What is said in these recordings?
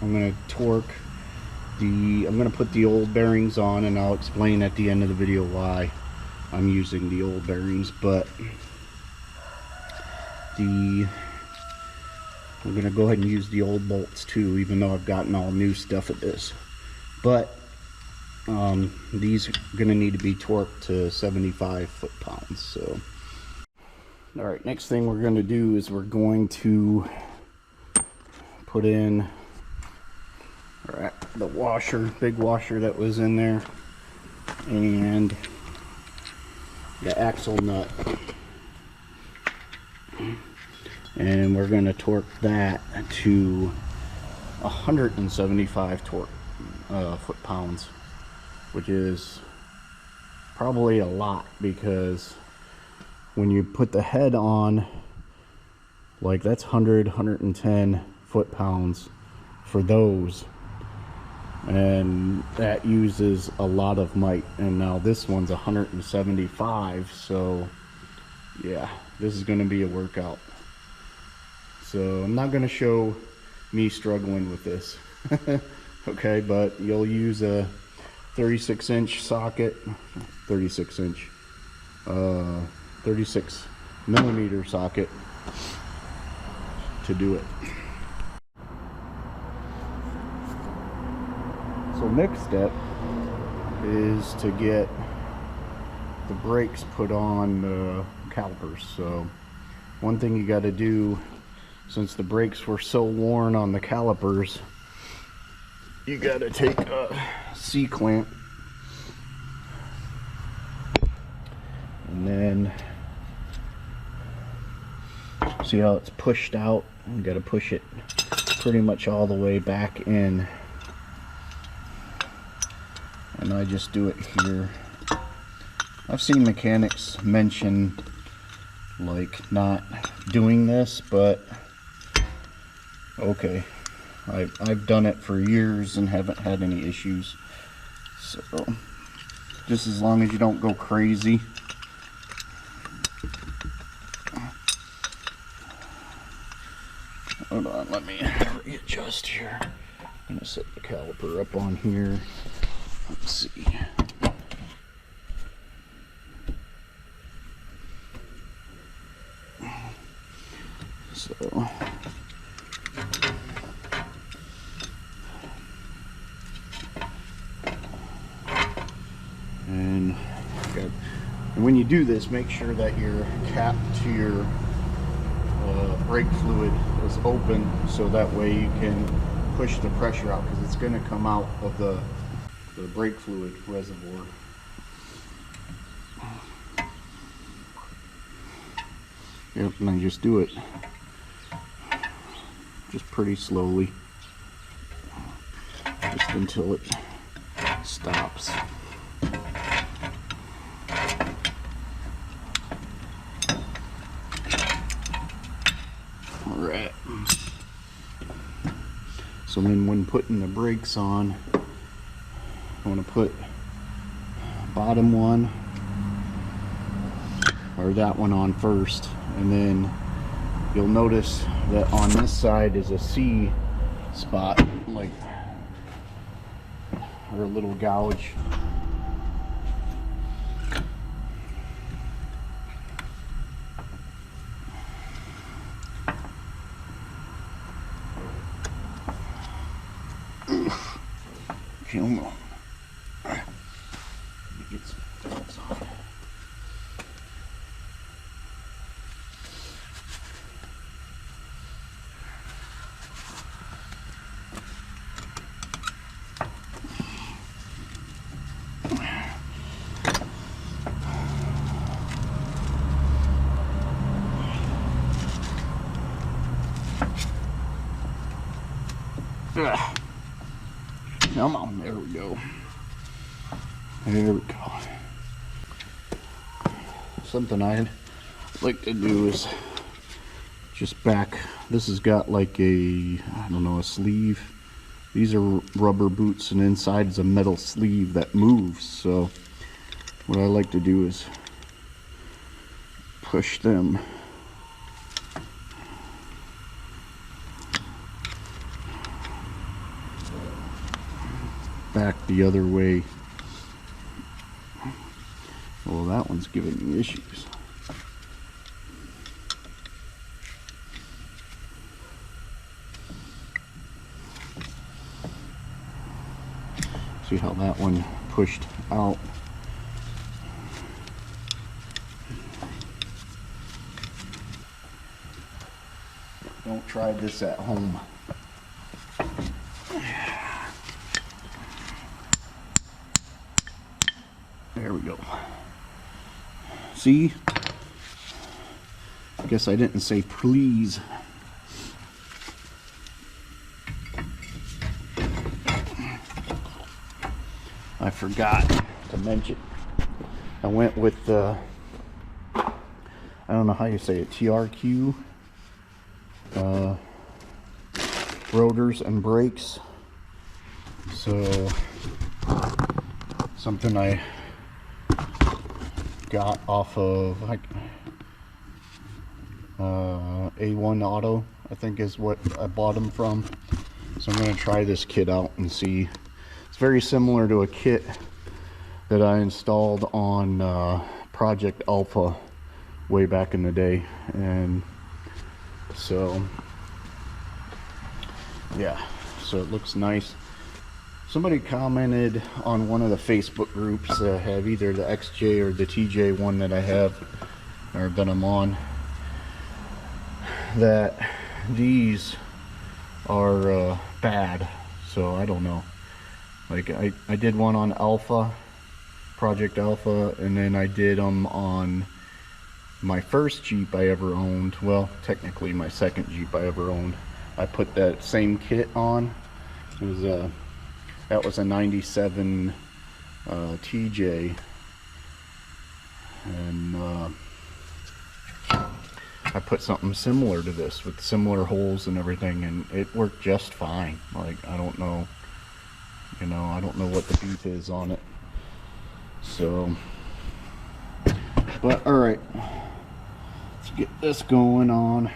I'm going to torque I'm going to put the old bearings on, and I'll explain at the end of the video why I'm using the old bearings. But I'm going to go ahead and use the old bolts too, even though I've gotten all new stuff at this. But these are going to need to be torqued to 75 foot-pounds. So all right, next thing we're going to do is we're going to put in the washer, big washer that was in there, and the axle nut, and we're going to torque that to 175 foot-pounds, which is probably a lot, because when you put the head on, like, that's 110 foot-pounds for those, and that uses a lot of might. And now this one's 175, so yeah, this is going to be a workout. So I'm not going to show me struggling with this. Okay, but you'll use a 36-inch socket, 36 millimeter socket to do it. So next step is to get the brakes put on the calipers. So one thing you got to do, since the brakes were so worn on the calipers, you got to take a C-clamp and then see how it's pushed out. You got to push it pretty much all the way back in. And I just do it here. I've seen mechanics mention like not doing this, but okay, I've done it for years and haven't had any issues. So just as long as you don't go crazy. Hold on, let me readjust here. I'm gonna set the caliper up on here. Let's see. So and when you do this, make sure that your cap to your brake fluid is open, so that way you can push the pressure out, because it's going to come out of the brake fluid reservoir. Yep, and I just do it just pretty slowly, just until it stops. Alright, so then when putting the brakes on, I want to put bottom one, or that one, on first, and then you'll notice that on this side is a C spot, like, or a little gouge. Come on. Get some belts on. Come on, there we go. There we go. Something I'd like to do is just back. This has got like a, I don't know, a sleeve. These are rubber boots, and inside is a metal sleeve that moves. So what I like to do is push them back the other way. Well, that one's giving me issues. See how that one pushed out. Don't try this at home. There we go. See? I guess I didn't say please. I forgot to mention. I went with the, I don't know how you say it, TRQ. Rotors and brakes. So something I got off of like A1 Auto, I think is what I bought them from. So I'm going to try this kit out and see. It's very similar to a kit that I installed on Project Alpha way back in the day, and so yeah, so it looks nice. Somebody commented on one of the Facebook groups that have either the XJ or the TJ one that I have, or that I'm on, that these are bad. So I don't know. Like I did one on Alpha, Project Alpha, and then I did them on my first Jeep I ever owned. Well, technically my second Jeep I ever owned. I put that same kit on. It was that was a 97 TJ, and I put something similar to this with similar holes and everything, and it worked just fine. Like, I don't know, you know, I don't know what the beef is on it. So, but all right, let's get this going on.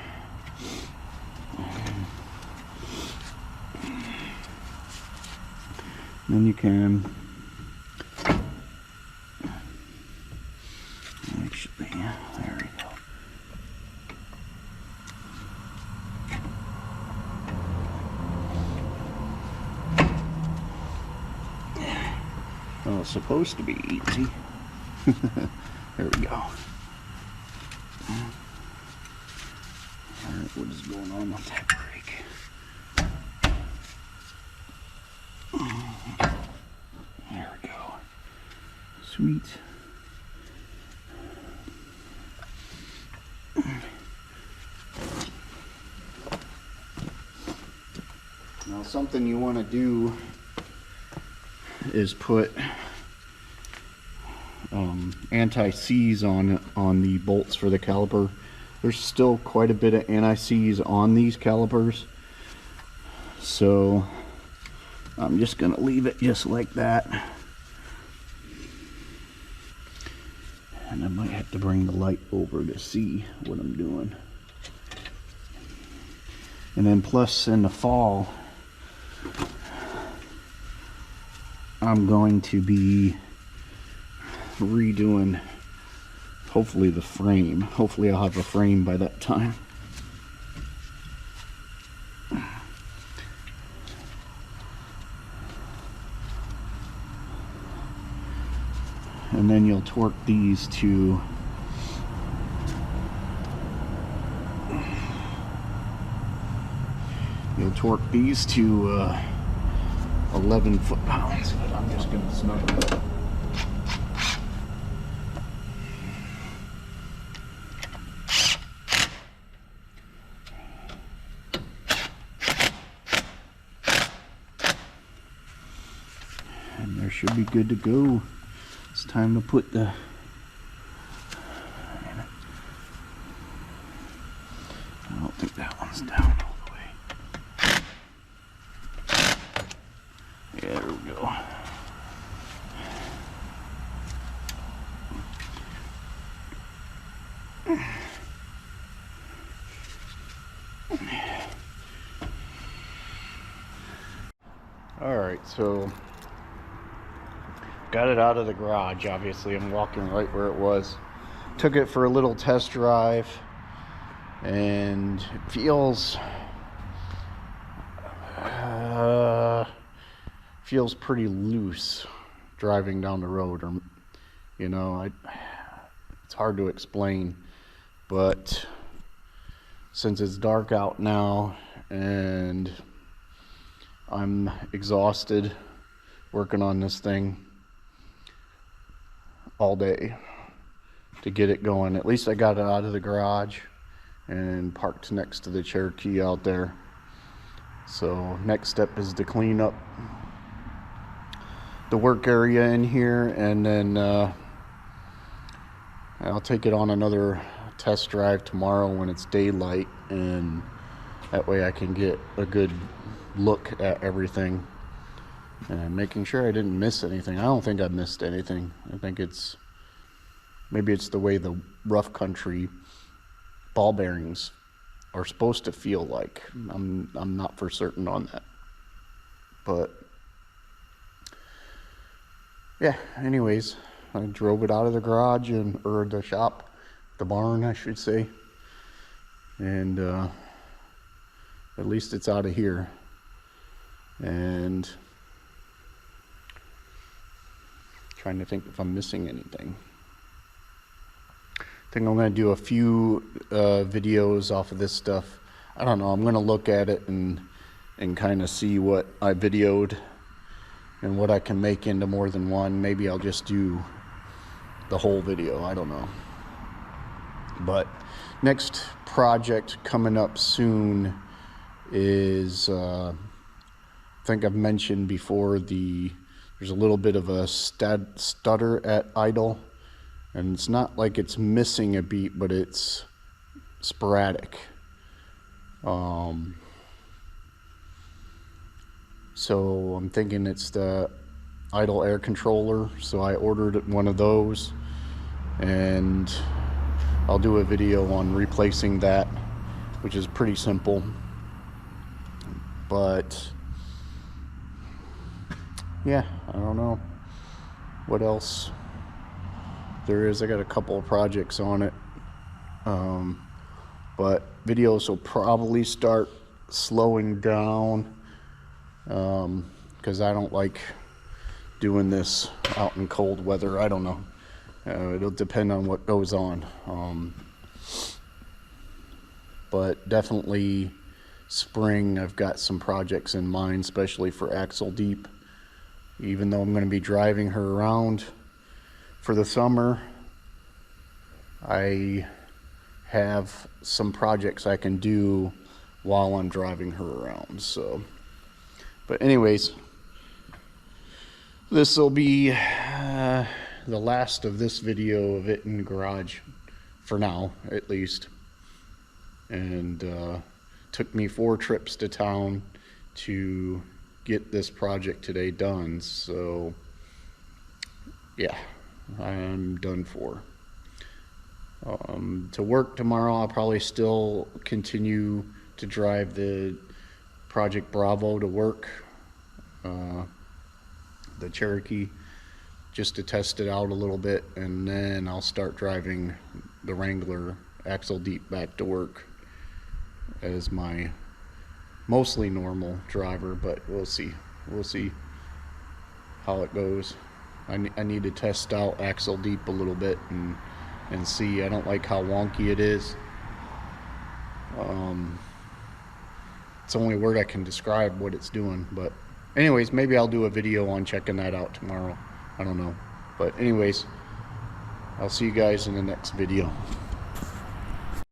Then you can actually, there we go. Well, it's supposed to be easy. There we go. Alright, what is going on with that brake? There we go. Sweet. Now, something you want to do is put anti-seize on the bolts for the caliper. There's still quite a bit of anti-seize on these calipers, so I'm just gonna leave it just like that. And I might have to bring the light over to see what I'm doing. And then plus in the fall, I'm going to be redoing, hopefully, the frame. Hopefully I'll have a frame by that time. And then you'll torque these to 11 foot-pounds, but I'm just going to snug them up. And there should be good to go. It's time to put the I don't think that one's down all the way. Yeah, there we go. All right, so Got it out of the garage. Obviously, I'm walking right where it was. Took it for a little test drive, and it feels pretty loose driving down the road. Or, you know, it's hard to explain, but since it's dark out now and I'm exhausted working on this thing all day to get it going. At least I got it out of the garage and parked next to the Cherokee out there. So next step is to clean up the work area in here, and then I'll take it on another test drive tomorrow when it's daylight, and that way I can get a good look at everything and making sure I didn't miss anything. I don't think I missed anything. I think maybe it's the way the rough country ball bearings are supposed to feel like. I'm not for certain on that, but yeah, anyways, I drove it out of the garage or the shop, the barn I should say, and at least it's out of here. And trying to think if I'm missing anything. I think I'm going to do a few videos off of this stuff. I don't know, I'm going to look at it and kind of see what I videoed and what I can make into more than one. Maybe I'll just do the whole video, I don't know. But next project coming up soon is, I think I've mentioned before, there's a little bit of a stutter at idle, and it's not like it's missing a beat, but it's sporadic. So I'm thinking it's the idle air controller, so I ordered one of those, and I'll do a video on replacing that, which is pretty simple. But yeah, I don't know what else there is. I got a couple of projects on it, but videos will probably start slowing down because I don't like doing this out in cold weather. I don't know, it'll depend on what goes on, but definitely spring I've got some projects in mind, especially for Axle Deep. Even though I'm going to be driving her around for the summer, I have some projects I can do while I'm driving her around. So, but anyways, this will be the last of this video of it in the garage for now, at least. And took me 4 trips to town to get this project today done. So yeah, I'm done for. To work tomorrow, I'll probably still continue to drive the Project Bravo to work, the Cherokee, just to test it out a little bit, and then I'll start driving the Wrangler Axle Deep back to work as my mostly normal driver. But we'll see how it goes. I need to test out Axle Deep a little bit and see. I don't like how wonky it is. It's the only word I can describe what it's doing. But anyways, maybe I'll do a video on checking that out tomorrow. I don't know. But anyways, I'll see you guys in the next video.